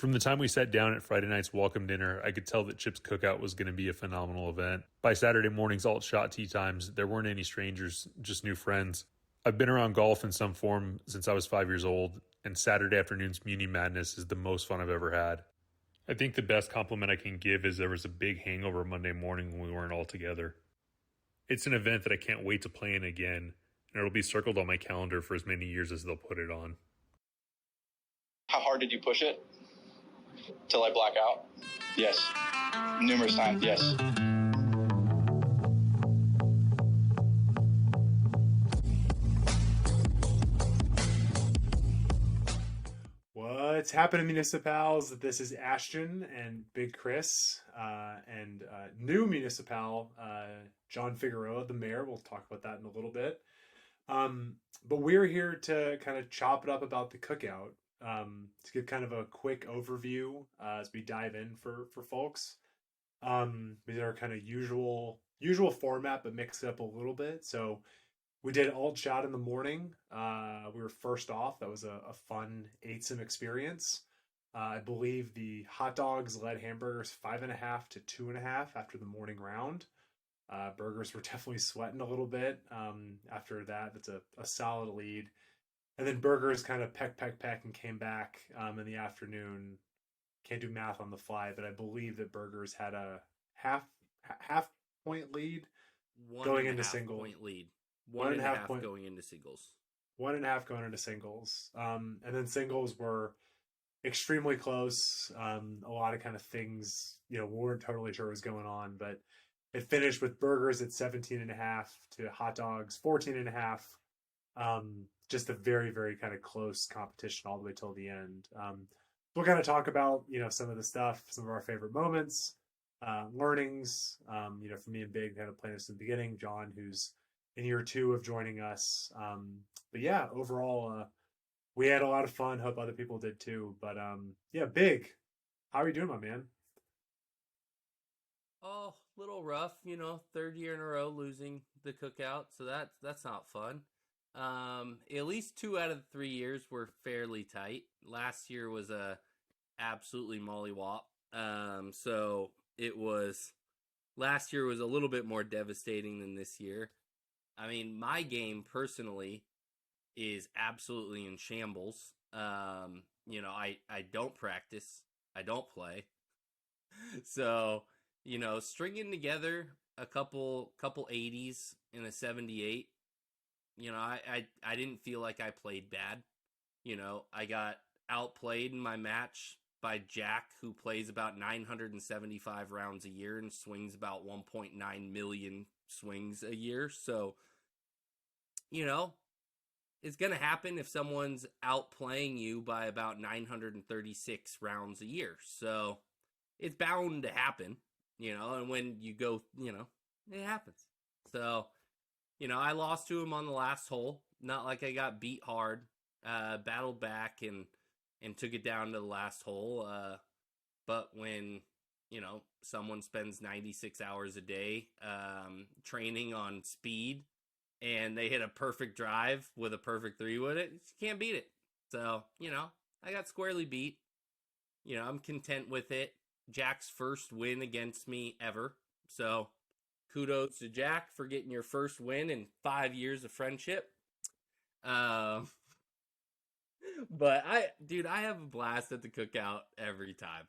From the time we sat down at Friday night's welcome dinner, I could tell that Chip's Cookout was going to be a phenomenal event. By Saturday morning's alt shot tea times, there weren't any strangers, just new friends. I've been around golf in some form since I was 5 years old, and Saturday afternoon's Muni Madness is the most fun I've ever had. I think the best compliment I can give is there was a big hangover Monday morning when we weren't all together. It's an event that I can't wait to play in again, and it'll be circled on my calendar for as many years as they'll put it on. How hard did you push it? Till I black out? Yes. Numerous times, yes. What's happening, Municipals? This is Ashton and Big Chris, and new Municipal, John Figueroa, the mayor. We'll talk about that in a little bit. But we're here to kind of chop it up about the cookout, to give kind of a quick overview as we dive in for folks. These are kind of usual format, but mix it up a little bit. So we did alt shot in the morning. We were first off. That was a fun ASIM experience. I believe the hot dogs led hamburgers 5.5 to 2.5 after the morning round. Burgers were definitely sweating a little bit. After that, that's a solid lead. And then burgers kind of peck and came back in the afternoon. Can't do math on the fly, but I believe that burgers had a half point lead going into single. Point lead. 1.5 point going into singles. 1.5 going into singles. And then singles were extremely close. A lot of kind of things, we weren't totally sure what was going on, but it finished with burgers at 17.5 to hot dogs 14.5. Just a very, very kind of close competition all the way till the end. We'll kind of talk about, some of the stuff, some of our favorite moments, learnings, for me and Big, kind of playing this in the beginning, John, who's in year 2 of joining us. But yeah, overall, we had a lot of fun. Hope other people did too. But yeah, Big, how are you doing, my man? Oh, little rough, 3rd year in a row losing the cookout, so that's not fun. At least 2 out of the 3 years were fairly tight. Last year was a absolutely mollywop. So last year was a little bit more devastating than this year. I mean, my game personally is absolutely in shambles. I don't practice. I don't play. So, stringing together a couple 80s and a 78, I didn't feel like I played bad. I got outplayed in my match by Jack, who plays about 975 rounds a year and swings about 1.9 million swings a year. So, it's going to happen if someone's outplaying you by about 936 rounds a year. So it's bound to happen, and when you go, it happens. So, I lost to him on the last hole. Not like I got beat hard, battled back and took it down to the last hole. But when, someone spends 96 hours a day training on speed and they hit a perfect drive with a perfect 3-wood, you can't beat it. So, I got squarely beat. I'm content with it. Jack's first win against me ever. So kudos to Jack for getting your first win in 5 years of friendship. But I have a blast at the cookout every time.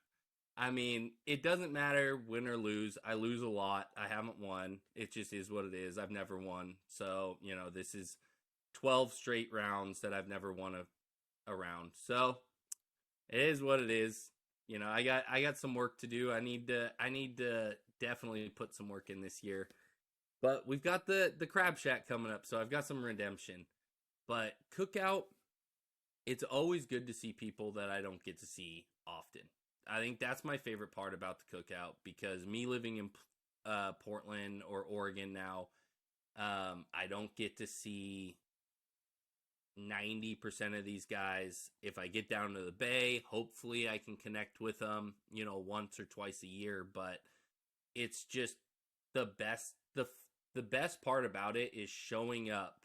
I mean, it doesn't matter win or lose. I lose a lot. I haven't won. It just is what it is. I've never won. So, this is 12 straight rounds that I've never won a round. So it is what it is. I got some work to do. I need to definitely put some work in this year. But we've got the Crab Shack coming up, so I've got some redemption. But cookout, it's always good to see people that I don't get to see often. I think that's my favorite part about the cookout, because me living in Portland or Oregon now, I don't get to see 90% of these guys. If I get down to the Bay, hopefully I can connect with them, once or twice a year. But it's just the best part about it is showing up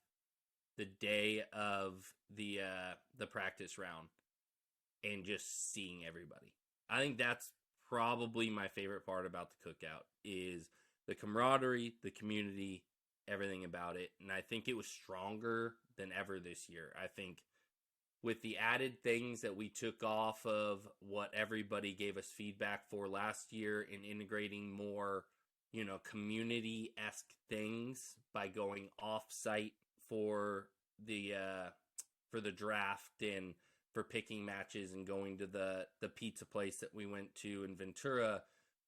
the day of the practice round and just seeing everybody. I think that's probably my favorite part about the cookout is the camaraderie, the community, everything about it. And I think it was stronger than ever this year. I think with the added things that we took off of what everybody gave us feedback for last year and integrating more, community-esque things by going off-site for the draft and for picking matches and going to the pizza place that we went to in Ventura,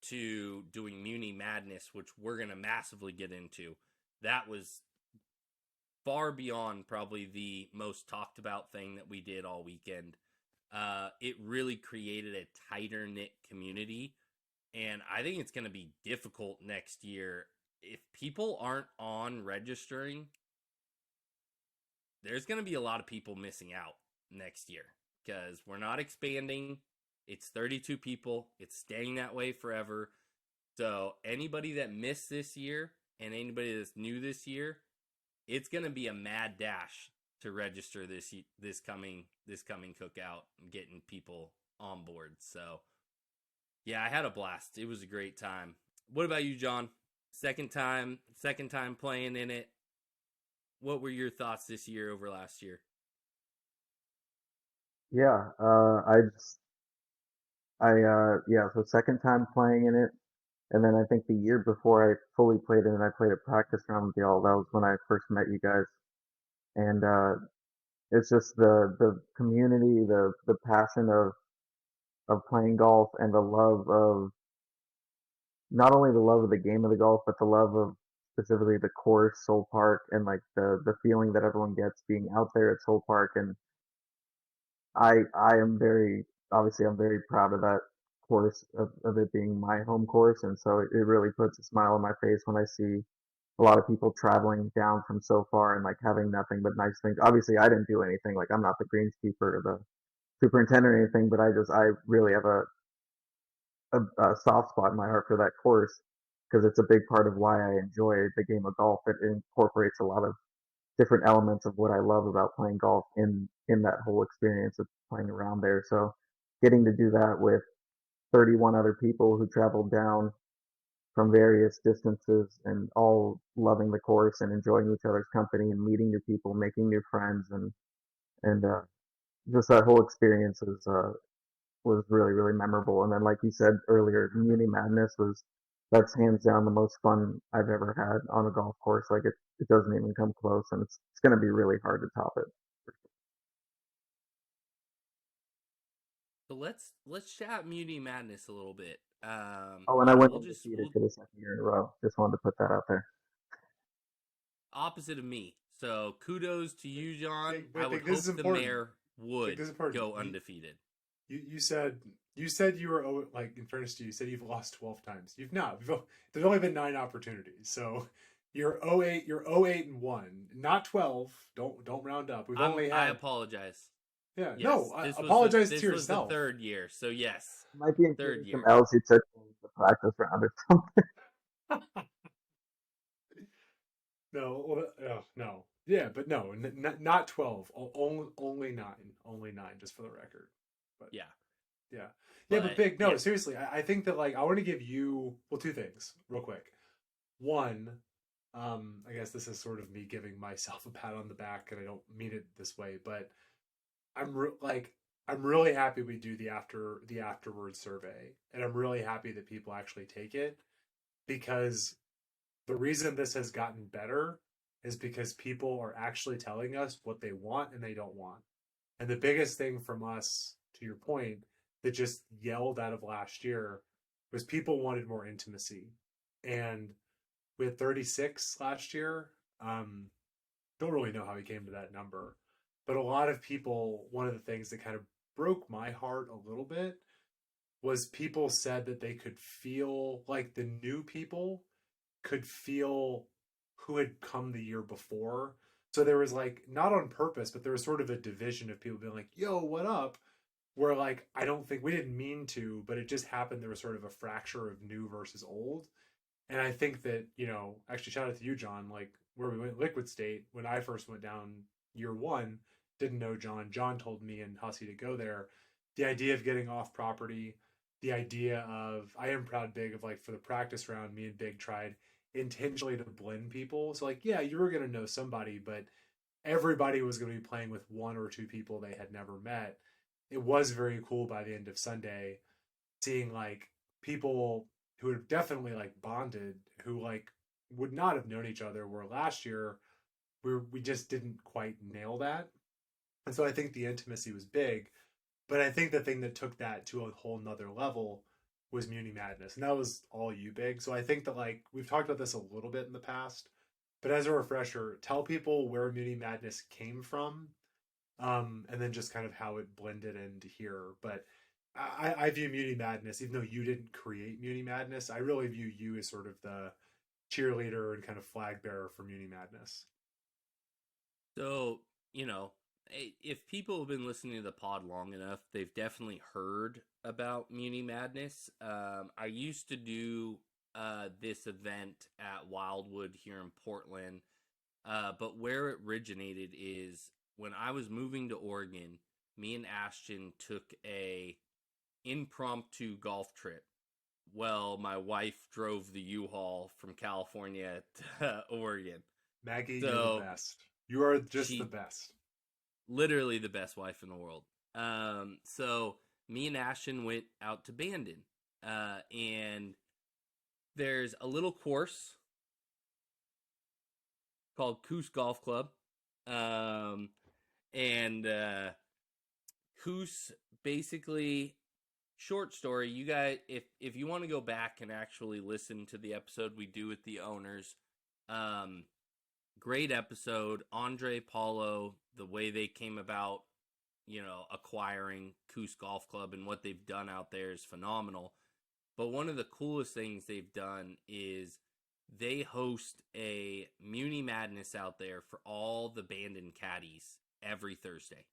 to doing Muni Madness, which we're going to massively get into. That was far beyond probably the most talked about thing that we did all weekend. It really created a tighter knit community. And I think it's going to be difficult next year. If people aren't on registering, there's going to be a lot of people missing out next year because we're not expanding. It's 32 people. It's staying that way forever. So anybody that missed this year and anybody that's new this year, it's going to be a mad dash to register this coming cookout and getting people on board. So yeah, I had a blast. It was a great time. What about you, John? Second time playing in it. What were your thoughts this year over last year? Yeah, so second time playing in it, and then I think the year before I fully played it, and I played a practice round with y'all. That was when I first met you guys, and it's just the community, the passion of playing golf, and the love of not only the love of the game of the golf, but the love of specifically the course, Soul Park, and like the feeling that everyone gets being out there at Soul Park. And I am very obviously I'm very proud of that course of it being my home course, and so it really puts a smile on my face when I see a lot of people traveling down from so far and like having nothing but nice things. Obviously, I didn't do anything. Like I'm not the greenskeeper or the superintendent or anything, but I really have a soft spot in my heart for that course because it's a big part of why I enjoy the game of golf. It incorporates a lot of different elements of what I love about playing golf in that whole experience of playing around there. So getting to do that with 31 other people who traveled down from various distances and all loving the course and enjoying each other's company and meeting new people, making new friends, and just that whole experience was really really memorable. And then, like you said earlier, Muni Madness was that's hands down the most fun I've ever had on a golf course. Like it doesn't even come close, and it's going to be really hard to top it. So let's chat Muni Madness a little bit. Oh, and I went We'll undefeated for the second year in a row. Just wanted to put that out there. opposite of me. So kudos to you, John. But I would this is hope the important. mayor would This is important. go undefeated. You said you were, like, in fairness to you, you said you've lost 12 times. You've not. There's only been 9 opportunities. So you're 0-8-1, not 12. Don't round up. I apologize. Yeah. Yes, No, this was apologize the, to this was yourself. the third year. So yes, Might be third including year. some L's you took in the practice round or something. No. Yeah, but no, not 12. Only 9. Only 9, just for the record. But Yeah. yeah. But, But big. No, yeah. seriously. I think that, like, I want to give you, well, 2 things real quick. One, I guess this is sort of me giving myself a pat on the back, and I don't mean it this way, but I'm really happy we do the afterward survey, and I'm really happy that people actually take it, because the reason this has gotten better is because people are actually telling us what they want and they don't want. And the biggest thing from us, to your point, that just yelled out of last year was people wanted more intimacy. And we had 36 last year. Don't really know how we came to that number. But a lot of people, one of the things that kind of broke my heart a little bit was people said that they could feel, like, the new people could feel who had come the year before. So there was, like, not on purpose, but there was sort of a division of people being like, yo, what up? Where, like, I don't think we didn't mean to, but it just happened. There was sort of a fracture of new versus old. And I think that, actually, shout out to you, John, like, where we went Liquid State, when I first went down year 1, didn't know John. John told me and Hussey to go there. the idea of getting off property, the idea of I am proud big of like for the practice round, me and Big tried intentionally to blend people. So like, yeah, you were gonna know somebody, but everybody was gonna be playing with one or two people they had never met. It was very cool by the end of Sunday seeing like people who have definitely like bonded who like would not have known each other where last year we just didn't quite nail that. And so I think the intimacy was big, but I think the thing that took that to a whole nother level was Muni Madness. And that was all you, Big. So I think that like we've talked about this a little bit in the past, but as a refresher, tell people where Muni Madness came from, and then just kind of how it blended into here. But I view Muni Madness, even though you didn't create Muni Madness, I really view you as sort of the cheerleader and kind of flag bearer for Muni Madness. So, you know, if people have been listening to the pod long enough, they've definitely heard about Muni Madness. I used to do this event at Wildwood here in Portland, but where it originated is when I was moving to Oregon, me and Ashton took a impromptu golf trip. Well, my wife drove the U-Haul from California to Oregon. Maggie, you're So the best. You are just the she best. literally the best wife in the world. So me and Ashton went out to Bandon, and there's a little course called Coos Golf Club, and Coos basically. Short story, you guys, if you want to go back and actually listen to the episode we do with the owners, great episode. Andre Paulo, the way they came about, acquiring Coos Golf Club and what they've done out there is phenomenal. But one of the coolest things they've done is they host a Muni Madness out there for all the Bandon caddies every Thursday.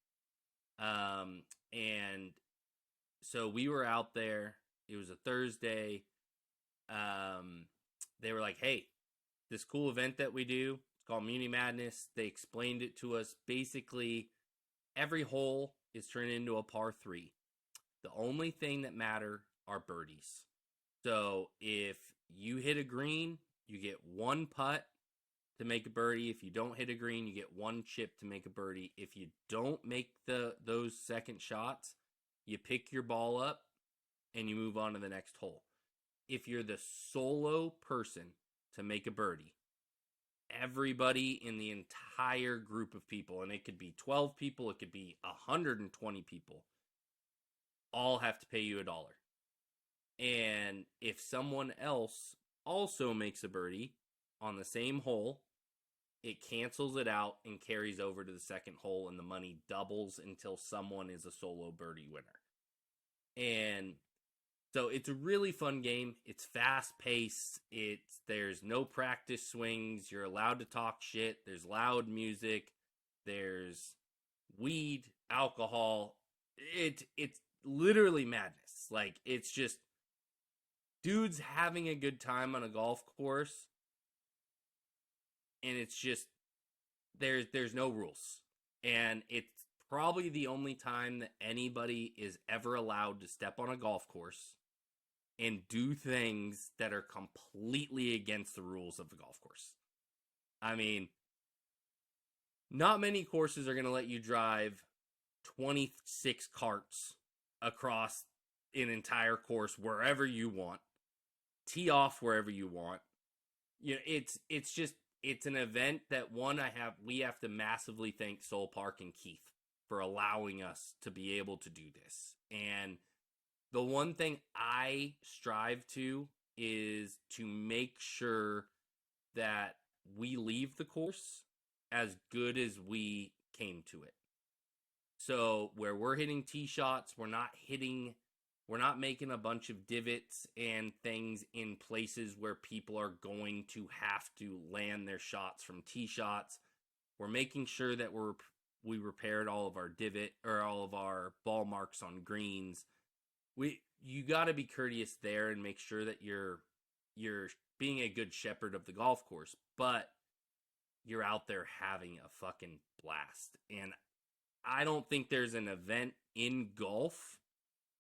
And so we were out there. It was a Thursday. They were like, hey, this cool event that we do, it's called Muni Madness. They explained it to us. Basically, every hole is turned into a par 3. The only thing that matter are birdies. So if you hit a green, you get one putt to make a birdie. If you don't hit a green, you get one chip to make a birdie. If you don't make those second shots, you pick your ball up and you move on to the next hole. If you're the solo person to make a birdie, everybody in the entire group of people, and it could be 12 people, it could be 120 people, all have to pay you $1. And if someone else also makes a birdie on the same hole, it cancels it out and carries over to the second hole, and the money doubles until someone is a solo birdie winner. And so it's a really fun game. It's fast paced. There's no practice swings. You're allowed to talk shit. There's loud music. There's weed, alcohol. It's literally madness. Like, it's just dudes having a good time on a golf course. And it's just there's no rules. And it's probably the only time that anybody is ever allowed to step on a golf course and do things that are completely against the rules of the golf course. I mean, not many courses are going to let you drive 26 carts across an entire course wherever you want, tee off wherever you want. It's an event that we have to massively thank Soul Park and Keith for allowing us to be able to do this. And the one thing I strive to is to make sure that we leave the course as good as we came to it. So where we're hitting tee shots, we're not making a bunch of divots and things in places where people are going to have to land their shots from tee shots. We're making sure that we repaired all of our divot or all of our ball marks on greens. You got to be courteous there and make sure that you're being a good shepherd of the golf course, but you're out there having a fucking blast. And I don't think there's an event in golf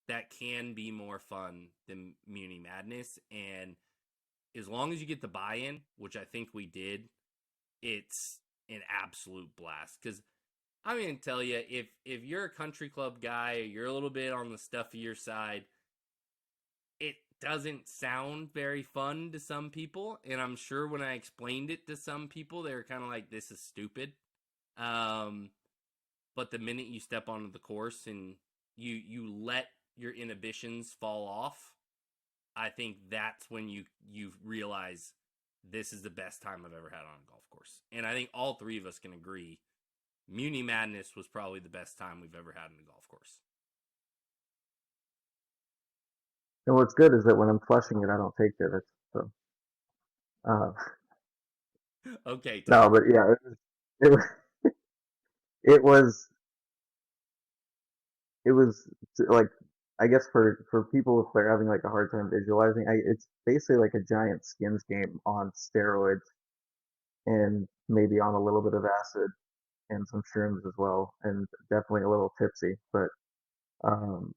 that can be more fun than Muni Madness. And as long as you get the buy-in, which I think we did, it's an absolute blast. Because I'm going to tell you, if you're a country club guy, or you're a little bit on the stuffier side, it doesn't sound very fun to some people. And I'm sure when I explained it to some people, they were kind of like, this is stupid. But the minute you step onto the course and you let your inhibitions fall off, I think that's when you realize this is the best time I've ever had on a golf course. And I think all three of us can agree Muni Madness was probably the best time we've ever had on a golf course. And what's good is that when I'm flushing it, I don't take divots. So, uh, Okay, no, Tom. but yeah, it was, it was, it was like, I guess for people if they're having like a hard time visualizing, it's basically like a giant skins game on steroids and maybe on a little bit of acid and some shrooms as well, and definitely a little tipsy. But um,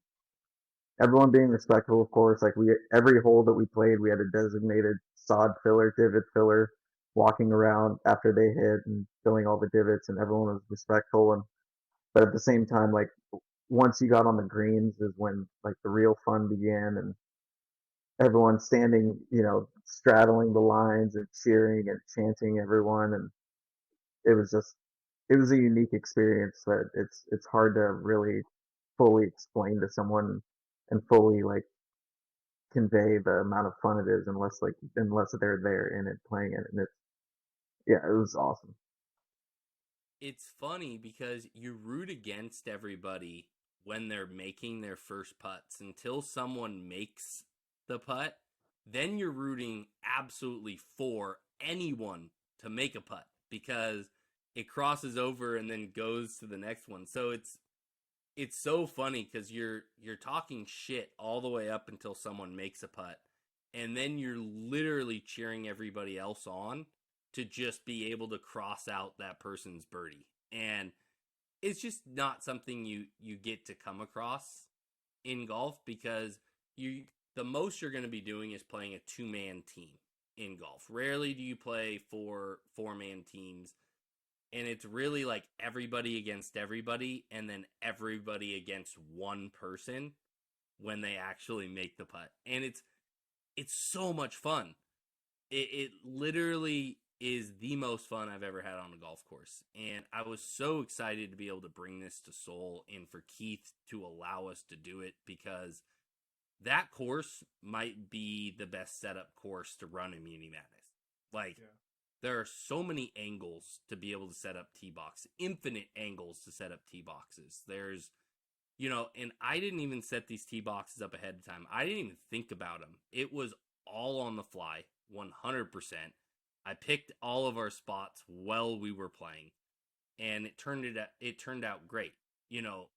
everyone being respectful, of course. Like every hole that we played, we had a designated sod filler, divot filler, walking around after they hit and filling all the divots, and everyone was respectful. And but at the same time, like once you got on the greens is when like the real fun began, and everyone standing, straddling the lines and cheering and chanting everyone, and it was just it was a unique experience that it's hard to really fully explain to someone and fully like convey the amount of fun it is unless they're there in it playing it, and it was awesome. It's funny because you root against everybody when they're making their first putts until someone makes the putt. Then you're rooting absolutely for anyone to make a putt because it crosses over and then goes to the next one. So it's so funny because you're talking shit all the way up until someone makes a putt, and then you're literally cheering everybody else on to just be able to cross out that person's birdie. And it's just not something you get to come across in golf because the most you're going to be doing is playing a two-man team in golf. Rarely do you play four-man teams, and it's really like everybody against everybody and then everybody against one person when they actually make the putt. And it's so much fun. It literally is the most fun I've ever had on a golf course. And I was so excited to be able to bring this to Seoul and for Keith to allow us to do it because that course might be the best setup course to run in Muni Madness. Like, there are so many angles to be able to set up tee boxes, infinite angles to set up tee boxes. There's, and I didn't even set these tee boxes up ahead of time. I didn't even think about them. It was all on the fly, 100%. I picked all of our spots while we were playing, and it turned out great.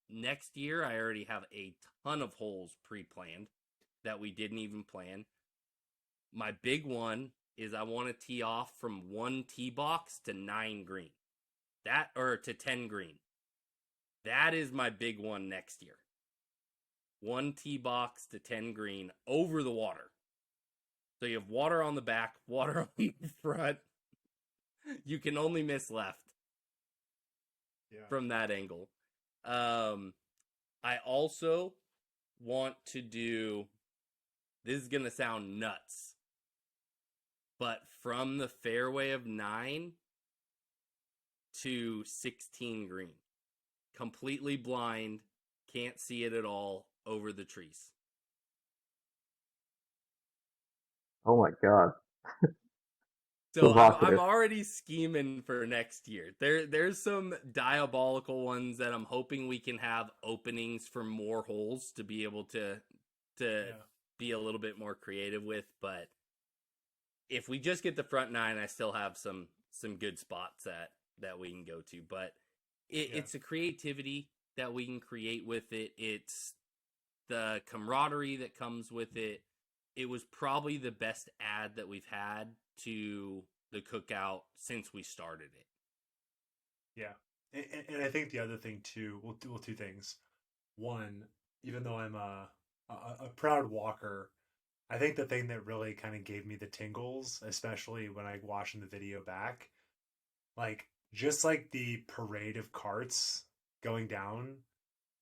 Next year I already have a ton of holes pre-planned that we didn't even plan. My big one is I want to tee off from 1 tee box to 9 green. To 10 green. That is my big one next year. 1 tee box to 10 green over the water. So you have water on the back, water on the front. You can only miss left from that angle. I also want to do, this is going to sound nuts, but from the fairway of 9 to 16 green. Completely blind, can't see it at all over the trees. Oh my god. So I'm already scheming for next year. There's some diabolical ones that I'm hoping we can have openings for more holes to be able to be a little bit more creative with. But if we just get the front 9, I still have some good spots that we can go to. But it's the creativity that we can create with it. It's the camaraderie that comes with it. It was probably the best ad that we've had to the Cookout since we started it. Yeah. And I think the other thing too, well, two things. One, even though I'm a proud walker. I think the thing that really kind of gave me the tingles, especially when I watched the video back, like just like the parade of carts going down,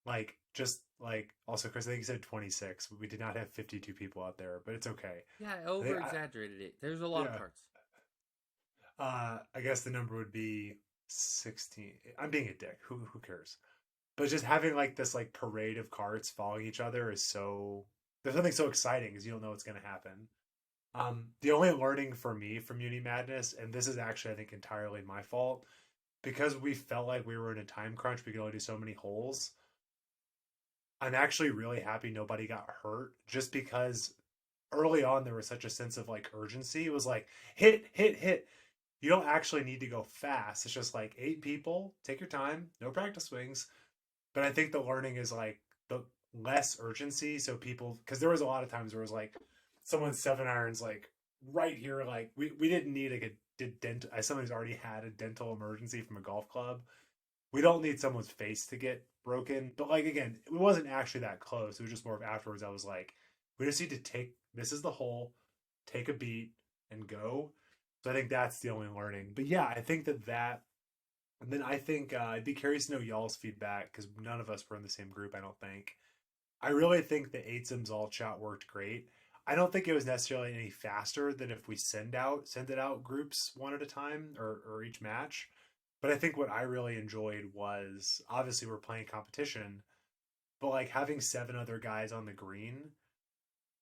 like just like also Chris, I think you said 26. We did not have 52 people out there, but it's okay. Yeah, I I think over I, exaggerated it. There's a lot of yeah, carts. I guess the number would be 16. I'm being a dick. Who cares? But just having like this like parade of carts following each other is so there's something so exciting because you don't know what's going to happen. The only learning for me from Muni Madness, and this is actually I think entirely my fault, because we felt like we were in a time crunch, we could only do so many holes. I'm actually really happy nobody got hurt, just because early on there was such a sense of like urgency. It was like hit, hit, hit. You don't actually need to go fast. It's just like 8 people, take your time, no practice swings. But I think the learning is like the less urgency. So people, because there was a lot of times where it was like someone's 7 irons like right here. Like we didn't need like a dent. As someone who's already had a dental emergency from a golf club, we don't need someone's face to get broken. But like again, it wasn't actually that close. It was just more of afterwards. I was like, we just need to take this is the hole, take a beat, and go. So I think that's the only learning. But yeah, I think that and then I think I'd be curious to know y'all's feedback because none of us were in the same group. I don't think. I really think the 8 sims all shot worked great. I don't think it was necessarily any faster than if we send it out groups one at a time or each match. But I think what I really enjoyed was obviously we're playing competition, but like having 7 other guys on the green,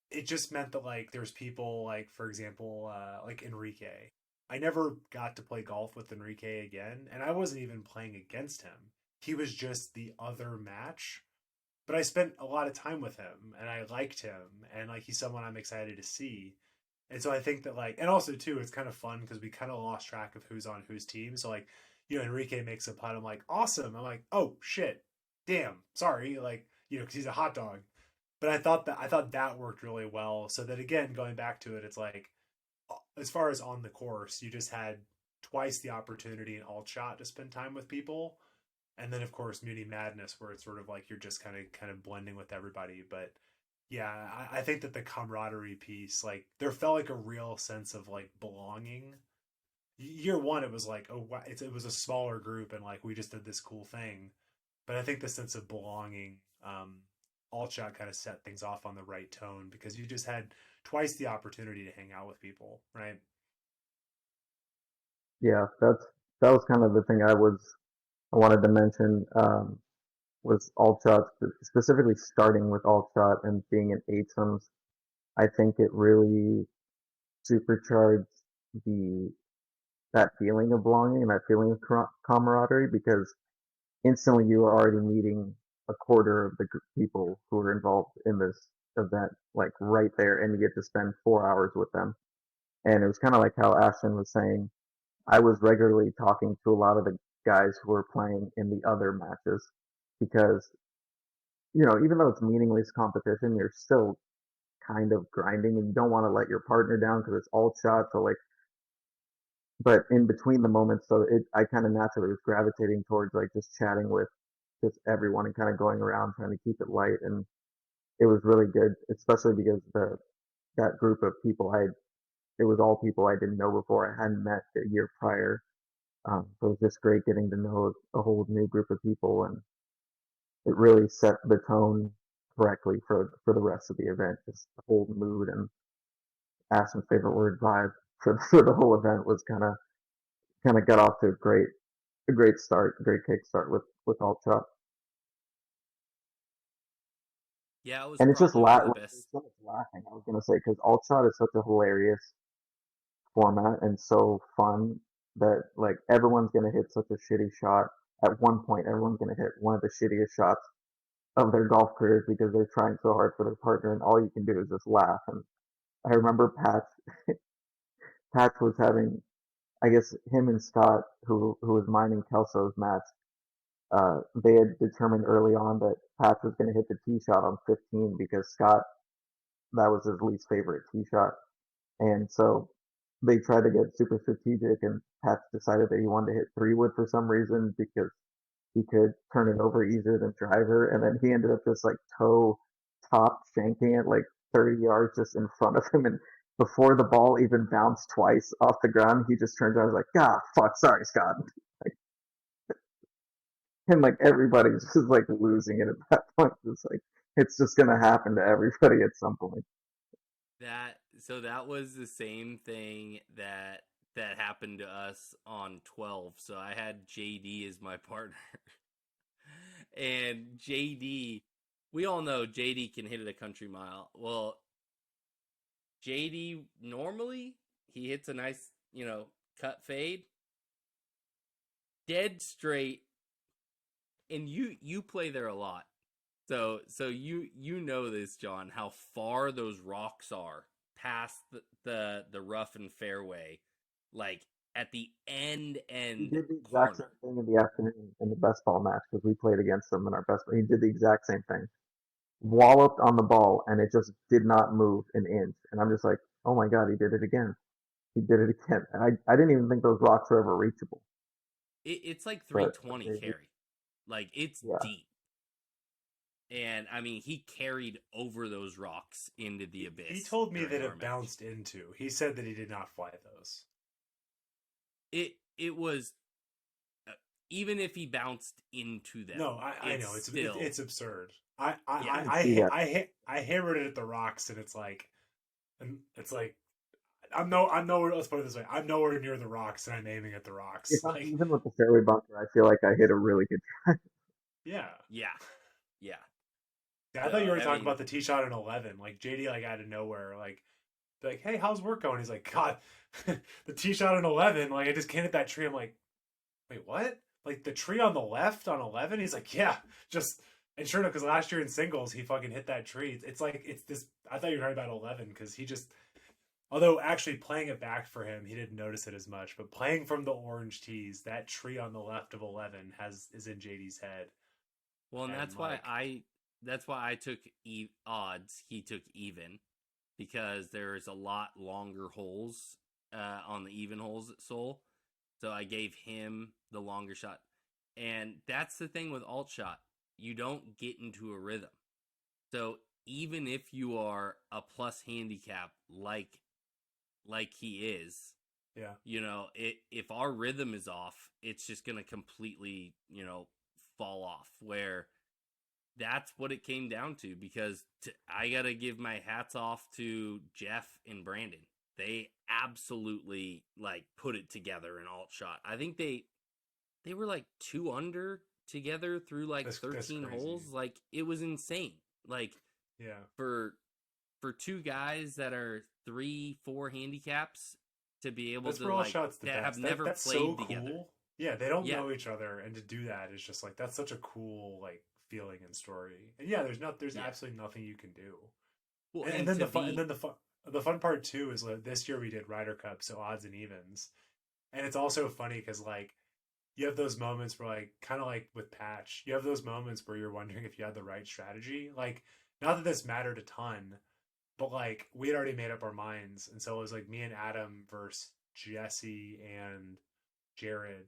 it just meant that like there's people like for example like Enrique. I never got to play golf with Enrique again, and I wasn't even playing against him. He was just the other match, but I spent a lot of time with him and I liked him and like he's someone I'm excited to see. And so I think that like and also too it's kind of fun because we kind of lost track of who's on whose team. So like Enrique makes a putt, I'm like awesome. I'm like oh shit, damn, sorry, like because he's a hot dog. But I thought that worked really well. So that again going back to it, it's like as far as on the course, you just had twice the opportunity in alt shot to spend time with people and then of course Muni Madness, where it's sort of like you're just kind of blending with everybody. But yeah, I think that the camaraderie piece, like there felt like a real sense of like belonging. Year one, it was like oh, it was a smaller group, and like we just did this cool thing. But I think the sense of belonging, all shot kind of set things off on the right tone because you just had twice the opportunity to hang out with people, right? Yeah, that was kind of the thing I wanted to mention was alt shot, specifically starting with alt shot and being an eights. I think it really supercharged the that feeling of belonging and that feeling of camaraderie because instantly you are already meeting a quarter of the people who are involved in this event, like right there, and you get to spend 4 hours with them. And it was kind of like how Ashton was saying. I was regularly talking to a lot of the guys who were playing in the other matches because even though it's meaningless competition, you're still kind of grinding and you don't want to let your partner down because it's all shots. So like, but in between the moments, so I kind of naturally was gravitating towards like just chatting with just everyone and kind of going around trying to keep it light. And it was really good, especially because that group of people it was all people I didn't know before. I hadn't met the year prior. So it was just great getting to know a whole new group of people, and it really set the tone correctly for the rest of the event. Just the whole mood and Ashton's favorite word vibe for the whole event was kind of got off to a great start, a great kickstart with Alt Shot. Yeah, it was And it's just probably one of the there's best. so much laughing. I was gonna say because Alt Shot is such a hilarious format and so fun that like everyone's gonna hit such a shitty shot. At one point, everyone's gonna hit one of the shittiest shots of their golf careers because they're trying so hard for their partner, and all you can do is just laugh. And I remember Patch was having, I guess him and Scott, who was mining Kelso's match, they had determined early on that Patch was going to hit the tee shot on 15 because Scott, that was his least favorite tee shot. And so they tried to get super strategic, and Patch decided that he wanted to hit 3 wood for some reason because he could turn it over easier than driver. And then he ended up just like top shanking it like 30 yards just in front of him, and before the ball even bounced twice off the ground, he just turns around and was like, "Ah, fuck, sorry, Scott." Like, and like everybody's just like losing it at that point. It's like it's just gonna happen to everybody at some point. That was the same thing that happened to us on 12. So I had JD as my partner. And JD, we all know JD can hit it a country mile. Well, JD normally he hits a nice, cut fade, dead straight, and you play there a lot. So you know this, John, how far those rocks are past the rough and fairway, like at the end He did the exact same corner. thing in the afternoon in the best ball match because we played against him in our best. He did the exact same thing, walloped on the ball, and it just did not move an inch. And I'm just like, oh my god, he did it again. He did it again. And I didn't even think those rocks were ever reachable. It's like But 320 okay, carry, like it's yeah, deep. And I mean, he carried over those rocks into the He abyss told me during that our it match. bounced into. He said that he did not fly those. It was even if he bounced into them. No, I it's know still it's absurd. I I yeah. I can I see I, that. I hammered it at the rocks, and it's like I'm nowhere. Let's put it this way: I'm nowhere near the rocks, and I'm aiming at the rocks. If I'm Like, even with the fairway bunker, I feel like I hit a really good. yeah. Yeah, yeah. Yeah, I thought you So were I talking mean, about the tee shot in 11. Like JD, like out of nowhere, like, hey, how's work going? He's like, God, the tee shot in 11. Like, I just can't hit that tree. I'm like, wait, what? Like the tree on the left on 11? He's like, yeah, just. And sure enough, because last year in singles, he fucking hit that tree. It's like it's this. I thought you were talking about 11 because he just. Although actually playing it back for him, he didn't notice it as much. But playing from the orange tees, that tree on the left of 11 is in JD's head, well, and and that's why I took odds. He took even because there's a lot longer holes on the even holes at Soul. So I gave him the longer shot. And that's the thing with alt shot. You don't get into a rhythm. So even if you are a plus handicap like he is, yeah. if our rhythm is off, it's just going to completely, fall off, where that's what it came down to. Because I got to give my hats off to Jeff and Brandon. They absolutely like put it together in alt shot. I think they were like 2 under together through like That's 13 crazy. holes. Like it was insane. Like Yeah. for two guys that are 3-4 handicaps to be able That's to where all like shots the that have best. never That's played so together. cool. Yeah, they don't Yeah. know each other, and to do that is just like that's such a cool like feeling and story. And yeah, there's Yeah. absolutely nothing you can do. Well, And then the fun part too is like this year we did Ryder Cup, so odds and evens, and it's also funny because like you have those moments where like kind of like with Patch, you have those moments where you're wondering if you had the right strategy. Like not that this mattered a ton, but like we had already made up our minds, and so it was like me and Adam versus Jesse and Jared.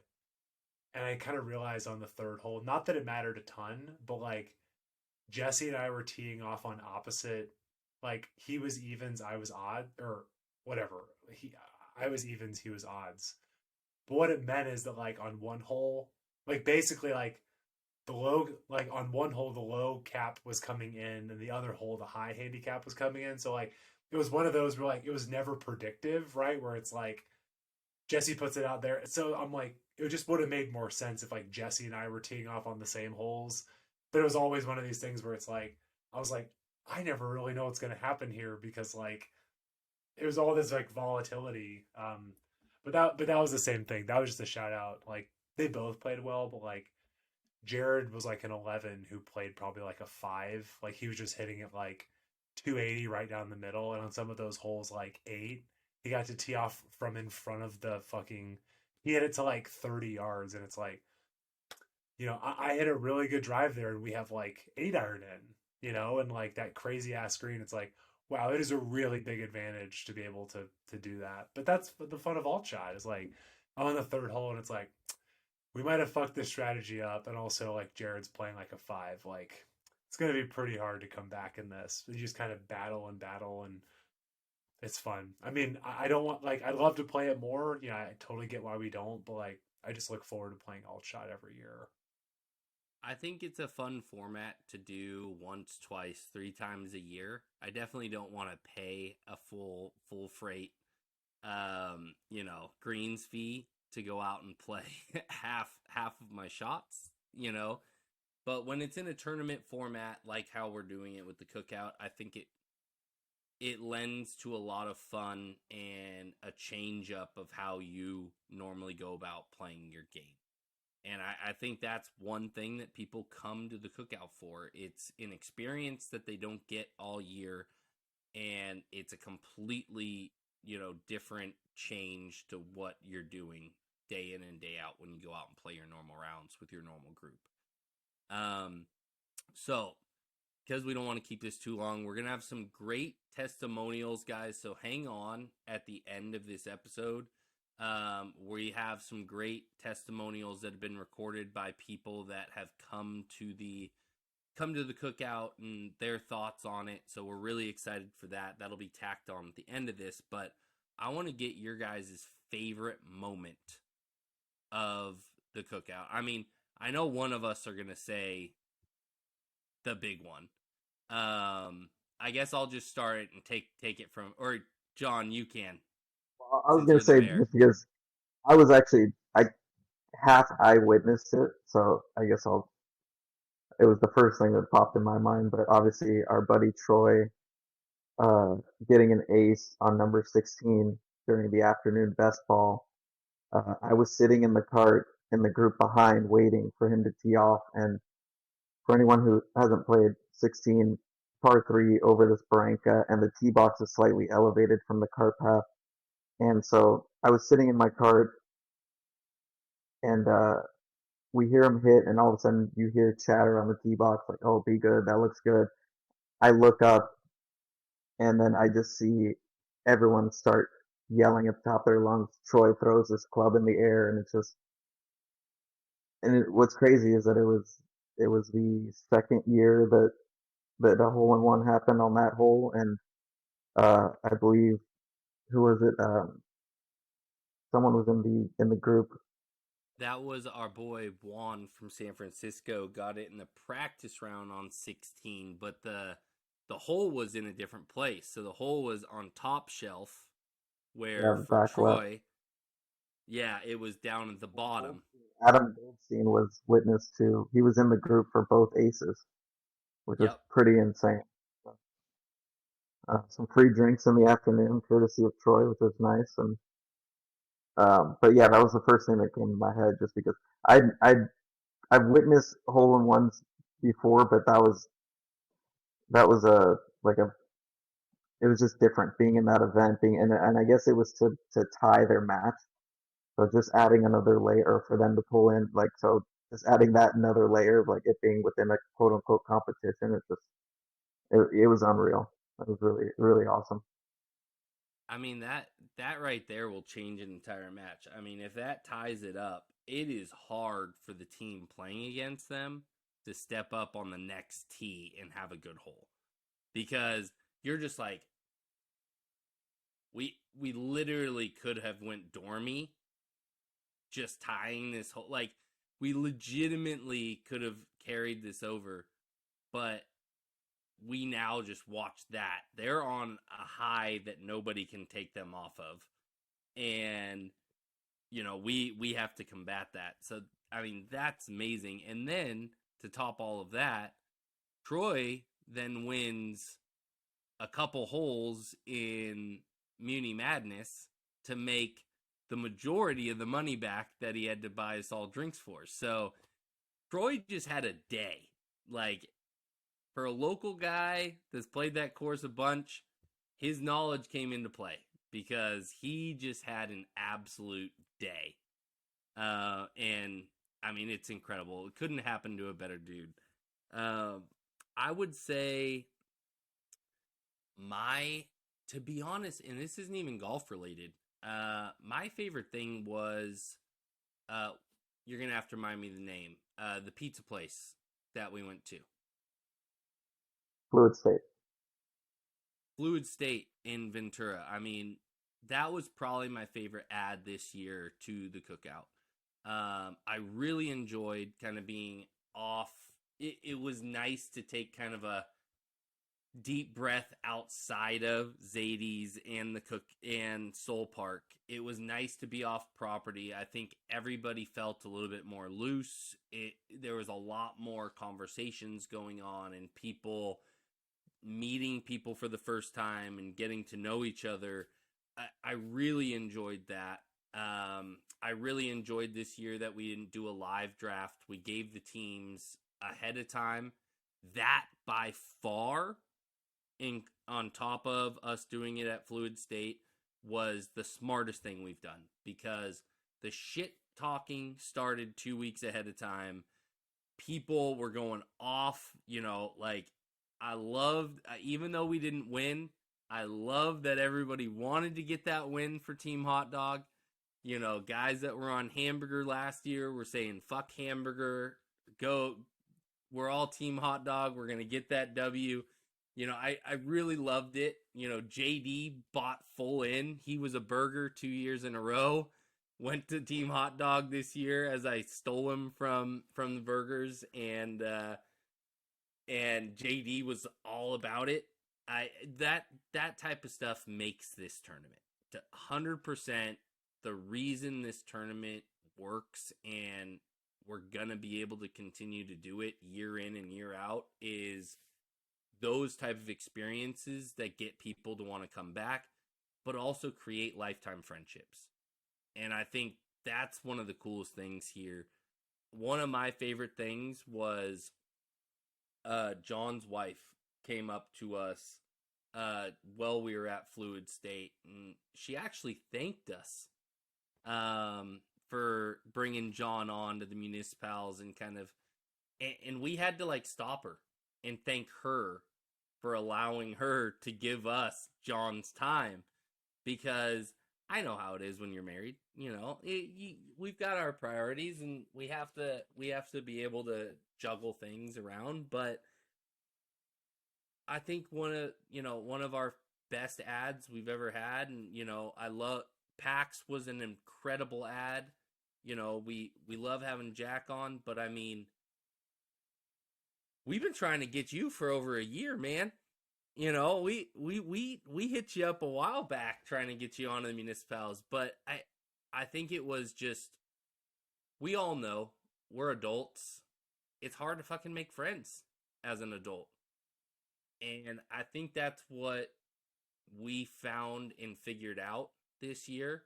And I kind of realized on the third hole, not that it mattered a ton, but like Jesse and I were teeing off on opposite. Like he was evens, I was odd, or whatever. I was evens, he was odds. But what it meant is that like on one hole, like basically like the low, like on one hole the low cap was coming in, and the other hole the high handicap was coming in. So like it was one of those where like it was never predictive, right? Where it's like Jesse puts it out there. So I'm like, it just would have made more sense if like Jesse and I were teeing off on the same holes. But it was always one of these things where it's like, I was like, I never really know what's going to happen here because like it was all this like volatility. But that was the same thing. That was just a shout out. Like they both played well, but like Jared was like an 11 who played probably like a 5. Like he was just hitting it like 280 right down the middle, and on some of those holes like 8, he got to tee off from in front of the fucking. He hit it to like 30 yards, and it's like, I hit a really good drive there, and we have like 8-iron in, and like that crazy ass screen. It's like, wow, it is a really big advantage to be able to do that. But that's the fun of alt shot is like I'm on the third hole, and it's like we might have fucked this strategy up, and also like Jared's playing like a 5, like it's gonna be pretty hard to come back in this. You just kind of battle and battle, and it's fun. I mean, I don't want like I'd love to play it more. You know, I totally get why we don't, but like I just look forward to playing Alt Shot every year. I think it's a fun format to do once, twice, 3 times a year. I definitely don't want to pay a full freight, greens fee to go out and play half of my shots, But when it's in a tournament format like how we're doing it with the Cookout, I think it lends to a lot of fun and a change up of how you normally go about playing your game. And I think that's one thing that people come to the Cookout for. It's an experience that they don't get all year, and it's a completely, different change to what you're doing day in and day out when you go out and play your normal rounds with your normal group. So, because we don't want to keep this too long, we're going to have some great testimonials, guys. So hang on at the end of this episode. We have some great testimonials that have been recorded by people that have come to the Cookout and their thoughts on it. So we're really excited for that. That'll be tacked on at the end of this, but I want to get your guys' favorite moment of the Cookout. I mean, I know one of us are going to say the big one. I guess I'll just start it and take it from, or John, you can. I was Since gonna you're the say mayor. just because I half eyewitnessed it, so I guess I'll. It was the first thing that popped in my mind, but obviously our buddy Troy, uh, getting an ace on number 16 during the afternoon best ball. I was sitting in the cart in the group behind, waiting for him to tee off. And for anyone who hasn't played 16 par three over this barranca, and the tee box is slightly elevated from the cart path, and so I was sitting in my cart, and we hear him hit, and all of a sudden you hear chatter on the tee box like, "Oh, be good, that looks good." I look up, and then I just see everyone start yelling at the top of their lungs. Troy throws this club in the air, and it's just, what's crazy is that it was the second year that a hole in one happened on that hole, and I believe, who was it? Someone was in the group. That was our boy Juan from San Francisco. Got it in the practice round on 16, but the hole was in a different place. So the hole was on top shelf, where Yeah, for back left. Troy, yeah, it was down at the bottom. Adam Goldstein was witness to. He was in the group for both aces, which was Yep. pretty insane. Some free drinks in the afternoon, courtesy of Troy, which was nice. And but yeah, that was the first thing that came to my head, just because I I've witnessed hole in ones before, but that was a like a it was just different being in that event, being and I guess it was to tie their match. So just adding another layer for them to pull in, like, so just adding that another layer of like it being within a quote unquote competition. It was unreal. It was really really awesome. I mean that right there will change an entire match. I mean, if that ties it up, it is hard for the team playing against them to step up on the next tee and have a good hole. Because you're just like, we literally could have went dormy just tying this whole, like, we legitimately could have carried this over, but we now just watch that. They're on a high that nobody can take them off of. And we have to combat that. So I mean, that's amazing. And then to top all of that, Troy then wins a couple holes in Muni Madness to make the majority of the money back that he had to buy us all drinks for. So Troy just had a day. Like, for a local guy that's played that course a bunch, his knowledge came into play because he just had an absolute day. And I mean, it's incredible. It couldn't happen to a better dude. I would say to be honest, and this isn't even golf related, my favorite thing was, you're going to have to remind me the name, the pizza place that we went to. Fluid State. Fluid State in Ventura. I mean, that was probably my favorite ad this year to the Cookout. I really enjoyed kind of being off. It was nice to take kind of a deep breath outside of Zadie's and the Cook and Soul Park. It was nice to be off property. I think everybody felt a little bit more loose. There was a lot more conversations going on and people meeting people for the first time and getting to know each other. I really enjoyed that. I really enjoyed this year that we didn't do a live draft. We gave the teams ahead of time. That by far, on top of us doing it at Fluid State, was the smartest thing we've done, because the shit talking started 2 weeks ahead of time. People were going off, like, I loved, even though we didn't win, I love that everybody wanted to get that win for Team Hot Dog. Guys that were on Hamburger last year were saying, fuck Hamburger, go, we're all Team Hot Dog, we're going to get that W. I really loved it. JD bought full in. He was a burger 2 years in a row. Went to Team Hot Dog this year as I stole him from the burgers, and JD was all about it. That type of stuff makes this tournament 100%. The reason this tournament works and we're gonna be able to continue to do it year in and year out is those type of experiences that get people to want to come back, but also create lifetime friendships. And I think that's one of the coolest things here. One of my favorite things was John's wife came up to us while we were at Fluid State, and she actually thanked us for bringing John on to the Municipals, and and we had to stop her and thank her for allowing her to give us John's time, because I know how it is when you're married. We've got our priorities, and we have to be able to juggle things around. But I think one of our best ads we've ever had, and I love PAX was an incredible ad. We love having Jack on, but I mean, we've been trying to get you for over a year, man. We hit you up a while back trying to get you on the Municipals, but I think it was just, we all know we're adults. It's hard to fucking make friends as an adult. And I think that's what we found and figured out this year,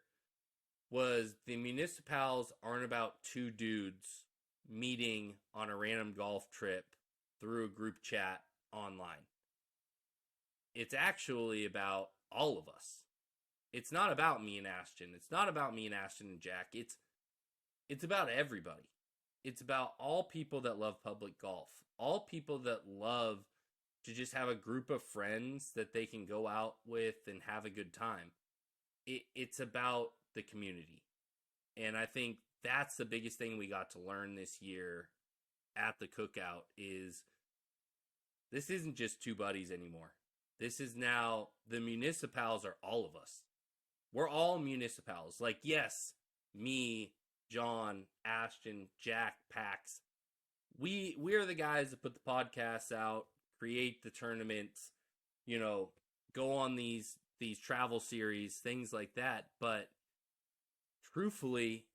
was the Municipals aren't about two dudes meeting on a random golf trip through a group chat online. It's actually about all of us. It's not about me and Ashton. It's not about me and Ashton and Jack. It's about everybody. It's about all people that love public golf. All people that love to just have a group of friends that they can go out with and have a good time. It's about the community. And I think that's the biggest thing we got to learn this year at the Cookout, is this isn't just two buddies anymore. This is now, the Municipals are all of us. We're all Municipals. Like, yes, me, John, Ashton, Jack, Pax. We're the guys that put the podcasts out, create the tournaments, go on these travel series, things like that. But truthfully,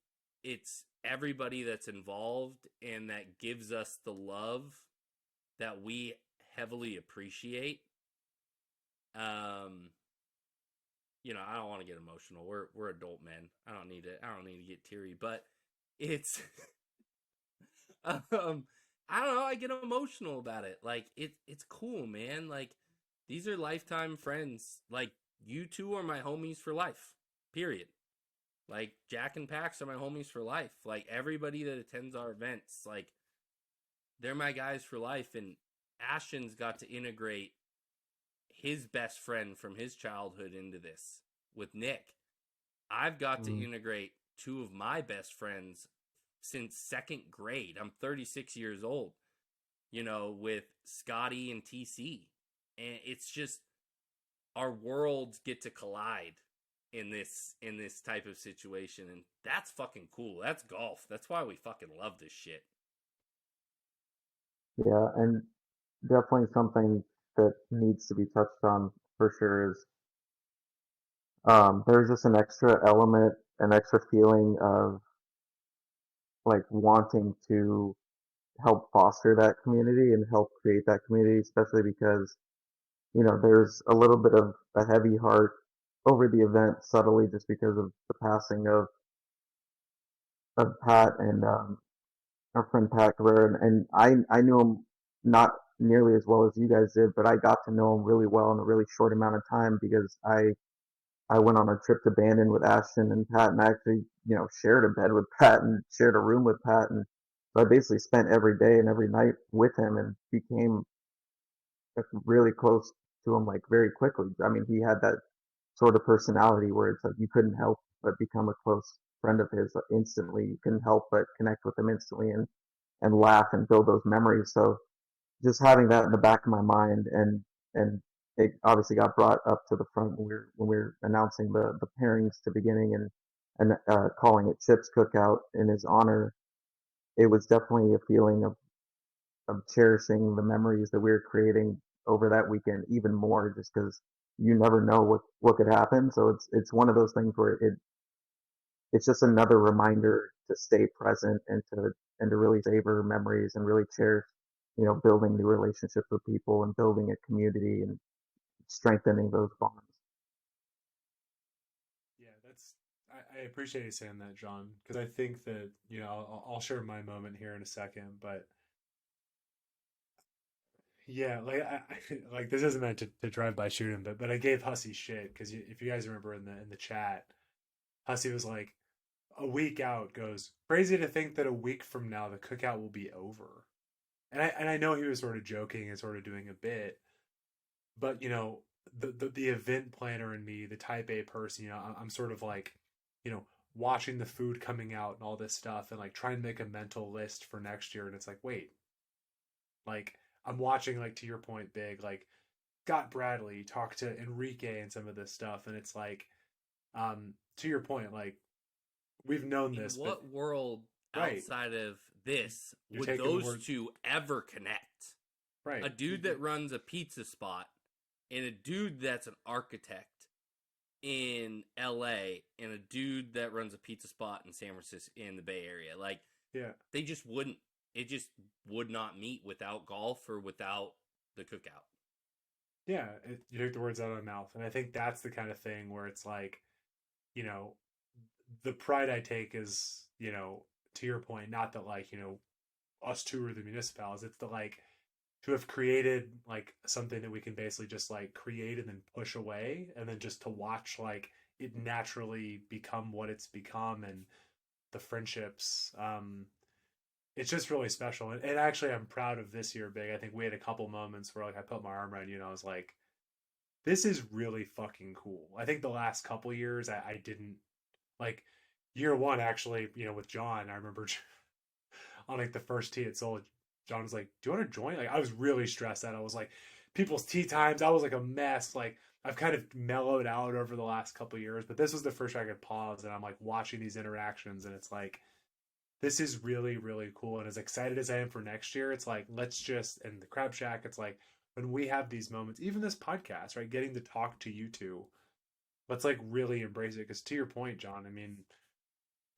it's everybody that's involved and that gives us the love that we heavily appreciate. I don't want to get emotional. We're adult men. I don't need to get teary, but it's I don't know, I get emotional about it. Like, it's cool, man. Like, these are lifetime friends. Like, you two are my homies for life. Period. Like, Jack and Pax are my homies for life. Like, everybody that attends our events, like, they're my guys for life. And Ashton's got to integrate his best friend from his childhood into this with Nick. I've got to integrate two of my best friends since second grade. I'm 36 years old, with Scotty and TC. and it's just our worlds get to collide in this type of situation, and that's fucking cool. That's golf. That's why we fucking love this shit. Yeah, and definitely something that needs to be touched on for sure is there's just an extra element, an extra feeling of like wanting to help foster that community and help create that community, especially because, there's a little bit of a heavy heart over the event subtly just because of the passing of Pat and our friend Pat Guerrero. And I knew him not nearly as well as you guys did, but I got to know him really well in a really short amount of time because I went on a trip to Bandon with Ashton and Pat, and I actually, shared a bed with Pat and shared a room with Pat, and so I basically spent every day and every night with him and became really close to him like very quickly. I mean, he had that sort of personality where it's like you couldn't help but become a close friend of his instantly. You couldn't help but connect with him instantly and laugh and build those memories. So just having that in the back of my mind and it obviously got brought up to the front when we were announcing the pairings to beginning and calling it Chip's Cookout in his honor. It was definitely a feeling of cherishing the memories that we were creating over that weekend even more, just because you never know what could happen. So it's one of those things where it's just another reminder to stay present and to really savor memories and really cherish, building new relationships with people and building a community and strengthening those bonds. Yeah, I appreciate you saying that, John, because I think that, I'll share my moment here in a second, but yeah, like like this isn't meant to drive by shoot him, but I gave Hussey shit because if you guys remember in the chat, Hussey was like a week out goes crazy to think that a week from now the cookout will be over, and I know he was sort of joking and sort of doing a bit, but the event planner in me, the type A person, I'm sort of like, watching the food coming out and all this stuff and like trying to make a mental list for next year, and it's like, wait, like I'm watching, like, to your point, Big, like Scott Bradley talk to Enrique and some of this stuff, and it's like, to your point, like we've known In this, but what world right, outside of this you're would taking the those word two ever connect? right. A dude that runs a pizza spot and a dude that's an architect in LA and a dude that runs a pizza spot in San Francisco in the Bay Area. Like, Yeah, they just wouldn't, it just would not meet without golf or without the cookout. yeah, you took the words out of my mouth, and I think that's the kind of thing where it's like, you know, the pride I take is, to your point, not that, like, us two are the municipals. It's the, like, to have created like something that we can basically just like create and then push away, and then just to watch like it naturally become what it's become, and the friendships. It's just really special, and actually I'm proud of this year, Big. I think we had a couple moments where like I put my arm around you and I was like, this is really fucking cool. I think the last couple years I didn't like. Year one, actually, with John, I remember on like the first tee at Soul, John was like, "Do you want to join?" Like, I was really stressed out. I was like, people's tee times. I was like a mess. Like, I've kind of mellowed out over the last couple of years, but this was the first I could pause, and I'm like watching these interactions, and it's like, this is really, really cool. And as excited as I am for next year, it's like, let's just, and the Crab Shack, it's like, when we have these moments, even this podcast, right, getting to talk to you two, let's like really embrace it. Because to your point, John, I mean,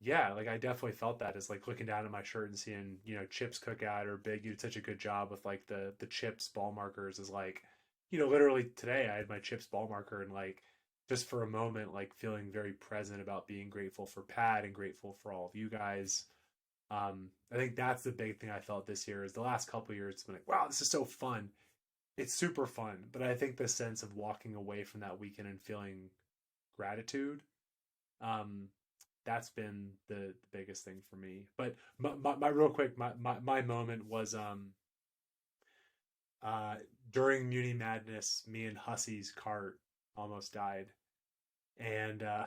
yeah, like I definitely felt that as like looking down at my shirt and seeing, Chips Cookout or Big, you did such a good job with like the Chips ball markers, is like, literally today I had my Chips ball marker, and like just for a moment, like feeling very present about being grateful for Pat and grateful for all of you guys. I think that's the big thing I felt this year. Is the last couple of years it's been like, wow, this is so fun. It's super fun, but I think the sense of walking away from that weekend and feeling gratitude, um, that's been the biggest thing for me. But my real quick, my moment was uh during Muni Madness, me and Hussey's cart almost died, and Yeah,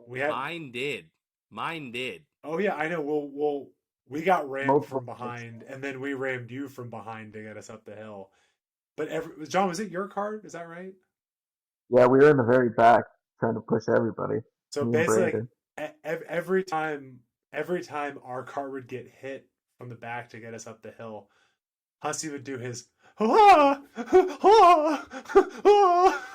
we had, Mine did. Mine did. oh yeah, I know, we got rammed multiple from times. behind, and then we rammed you from behind to get us up the hill. But John, was it your cart? Is that right? Yeah, we were in the very back trying to push everybody. So Me and basically, Brandon. every time our car would get hit from the back to get us up the hill, Hussey would do his ah, ah, ah.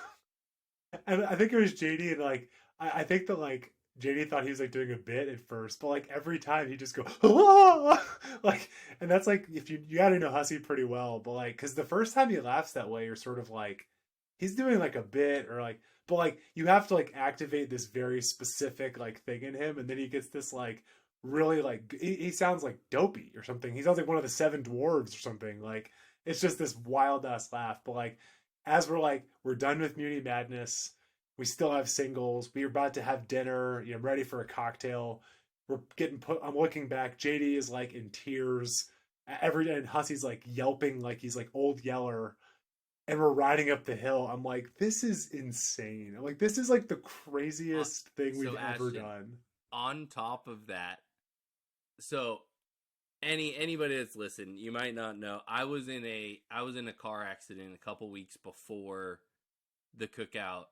And I think it was JD, and like I think that like JD thought he was like doing a bit at first, but like every time he just go ah! Like, and that's like if you got to know Hussey pretty well, but like because the first time he laughs that way, you're sort of like he's doing like a bit or like, but like you have to like activate this very specific like thing in him, and then he gets this like really like he sounds like dopey or something. He sounds like one of the seven dwarves or something. Like it's just this wild ass laugh, but like as we're done with Muni Madness, we still have singles. We're about to have dinner. You know, ready for a cocktail. We're getting put. I'm looking back. JD is like in tears. And Hussey's like yelping like he's like old Yeller. And we're riding up the hill. I'm like, this is insane. I'm like, this is like the craziest thing we've ever done. On top of that, so anybody that's listened, you might not know, I was in a car accident a couple weeks before the cookout.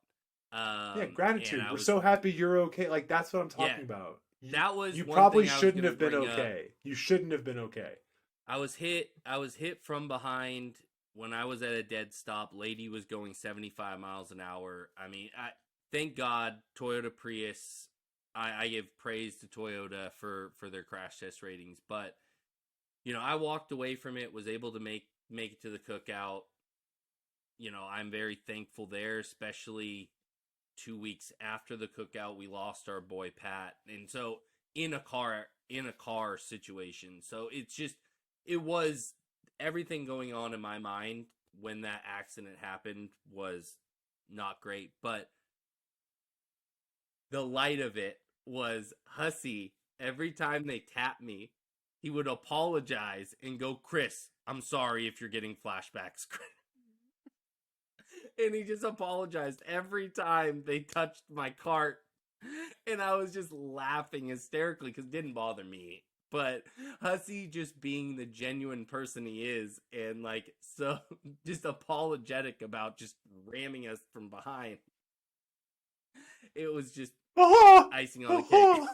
Yeah, gratitude. We're so happy you're okay. Like that's what I'm talking about. That was you one probably thing shouldn't have been bring up. okay. You shouldn't have been okay. I was hit from behind when I was at a dead stop. Lady was going 75 miles an hour. I mean, thank God Toyota Prius. I give praise to Toyota for their crash test ratings, but you know, I walked away from it, was able to make it to the cookout. You know, I'm very thankful there, especially 2 weeks after the cookout, we lost our boy Pat. And so in a car situation. So it was everything going on in my mind when that accident happened was not great, but the light of it was Hussey. Every time they tapped me, he would apologize and go, "Chris, I'm sorry if you're getting flashbacks." And he just apologized every time they touched my cart. And I was just laughing hysterically because it didn't bother me. But Hussey just being the genuine person he is and like so just apologetic about just ramming us from behind. It was just icing on the cake.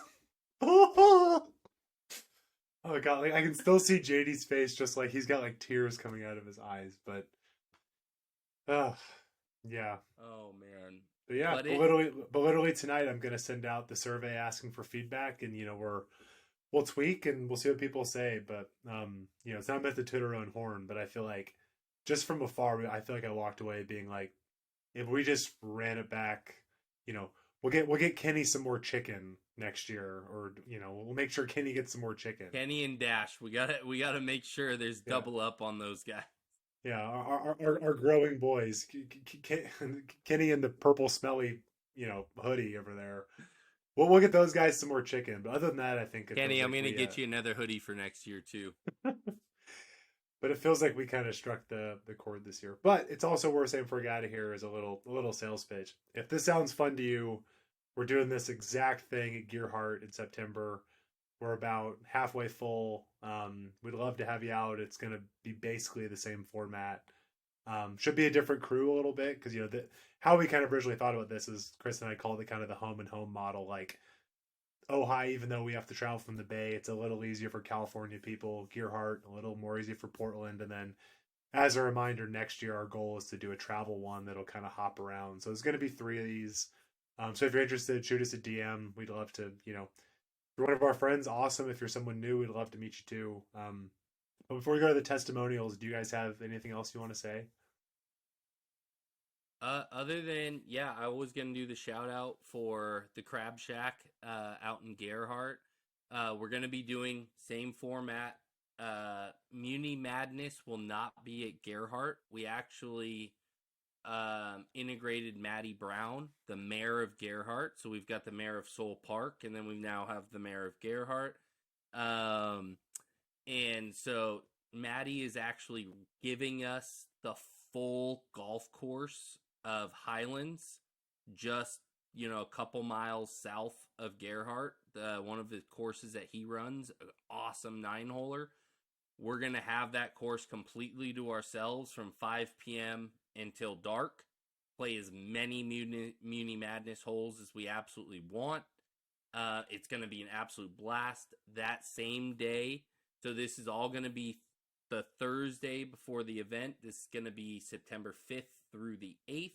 Oh god, like I can still see JD's face, just like he's got like tears coming out of his eyes, but yeah. Oh man. But yeah, but literally tonight I'm gonna send out the survey asking for feedback, and you know we'll tweak and we'll see what people say. But you know, it's not meant to toot our own horn, but I feel like just from afar, I feel like I walked away being like, if we just ran it back, you know, we'll get Kenny some more chicken next year, or you know, we'll make sure Kenny gets some more chicken. Kenny and Dash, we gotta make sure there's double up on those guys. Yeah, our growing boys, Kenny and the purple smelly, you know, hoodie over there. We'll get those guys some more chicken. But other than that, I think Kenny, I'm gonna get you another hoodie for next year too. But it feels like we kind of struck the chord this year. But it's also worth saying for a guy to hear is a little sales pitch. If this sounds fun to you, we're doing this exact thing at Gearheart in September. We're about halfway full. We'd love to have you out. It's going to be basically the same format. Should be a different crew a little bit because, you know, how we kind of originally thought about this is Chris and I called it kind of the home and home model. Like, Ojai, even though we have to travel from the Bay, it's a little easier for California people. Gearheart, a little more easy for Portland. And then as a reminder, next year our goal is to do a travel one that'll kind of hop around. So there's going to be 3 of these. So if you're interested, shoot us a DM. We'd love to, you know, if you're one of our friends, awesome. If you're someone new, we'd love to meet you too. But before we go to the testimonials, do you guys have anything else you want to say? Other than, yeah, I was going to do the shout out for the Crab Shack out in Gerhardt. We're going to be doing same format. Muni Madness will not be at Gerhardt. We actually integrated Maddie Brown, the mayor of Gerhardt. So we've got the mayor of Soul Park, and then we now have the mayor of Gerhardt. And so Maddie is actually giving us the full golf course of Highlands, just, you know, a couple miles south of Gerhardt. One of the courses that he runs, awesome 9-holer. We're going to have that course completely to ourselves from 5 p.m. until dark. Play as many Muni Madness holes as we absolutely want. It's going to be an absolute blast that same day. So this is all going to be the Thursday before the event. This is going to be September 5th through the 8th.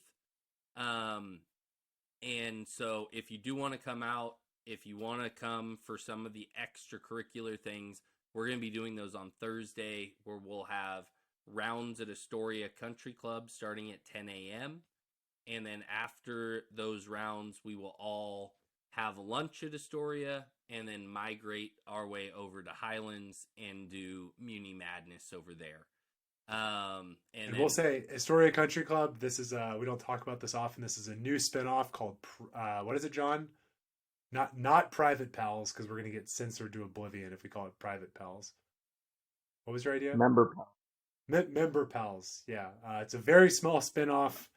And so if you do want to come out, if you want to come for some of the extracurricular things, we're going to be doing those on Thursday, where we'll have rounds at Astoria Country Club starting at 10 a.m. And then after those rounds, we will all have lunch at Astoria and then migrate our way over to Highlands and do Muni Madness over there. And then, we'll say Astoria Country Club. This is we don't talk about this often. This is a new spinoff called what is it, John? Not Private Pals, because we're gonna get censored to oblivion if we call it Private Pals. What was your idea? Member Member Pals. Yeah, it's a very small spinoff,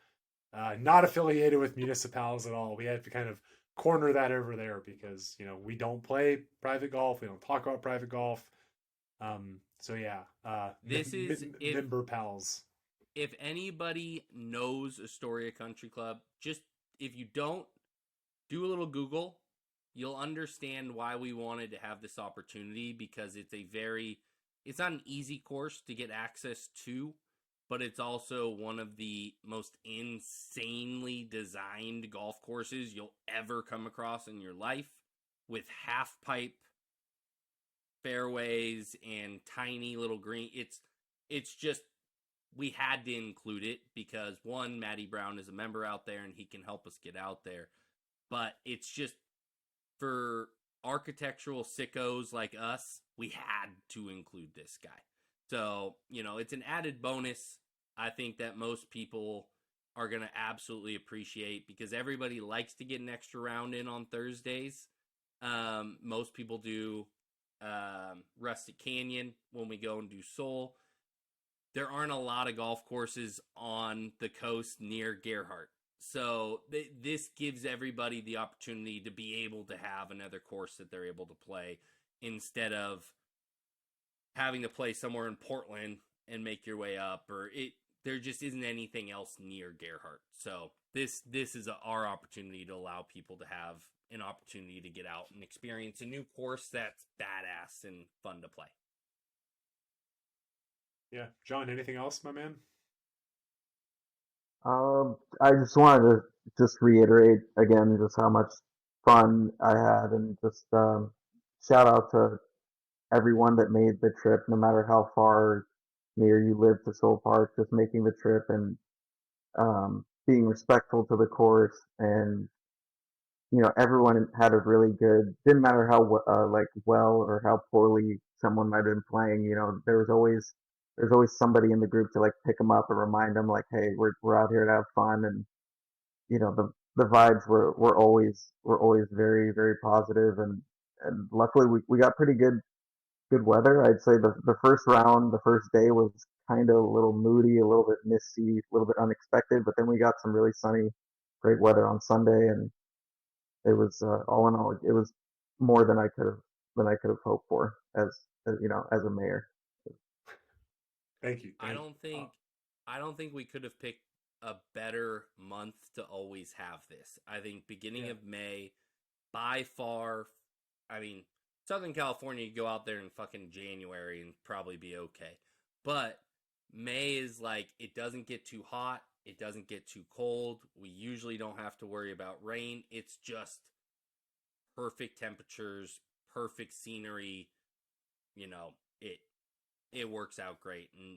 not affiliated with Municipals at all. We had to kind of corner that over there because we don't play private golf. We don't talk about private golf. So yeah, this is Member Pals. If anybody knows Astoria Country Club, just if you don't, do a little Google. You'll understand why we wanted to have this opportunity, because it's not an easy course to get access to, but it's also one of the most insanely designed golf courses you'll ever come across in your life, with half pipe fairways and tiny little green. It's just, we had to include it because, one, Matty Brown is a member out there and he can help us get out there, but it's just, for architectural sickos like us, we had to include this guy. So, it's an added bonus, I think, that most people are going to absolutely appreciate, because everybody likes to get an extra round in on Thursdays. Most people do Rustic Canyon when we go and do Soul. There aren't a lot of golf courses on the coast near Gerhardt. So this gives everybody the opportunity to be able to have another course that they're able to play, instead of having to play somewhere in Portland and make your way up, or there just isn't anything else near Gerhardt. So this is our opportunity to allow people to have an opportunity to get out and experience a new course that's badass and fun to play. Yeah, John, anything else, my man? I just wanted to just reiterate again just how much fun I had, and just shout out to everyone that made the trip, no matter how far near you live to Soul Park, just making the trip and being respectful to the course. And everyone had a really good, didn't matter how well or how poorly someone might have been playing. There's always somebody in the group to pick them up and remind them, hey, we're out here to have fun. And the vibes were always very, very positive. And luckily we got pretty good weather. I'd say the first round, the first day, was kind of a little moody, a little bit misty, a little bit unexpected, but then we got some really sunny, great weather on Sunday, and it was all in all, it was more than I could have hoped for as a mayor. Thank you. I don't think we could have picked a better month to always have this. I think beginning of May, by far, Southern California, you go out there in fucking January and probably be okay. But May is it doesn't get too hot. It doesn't get too cold. We usually don't have to worry about rain. It's just perfect temperatures, perfect scenery. It works out great. And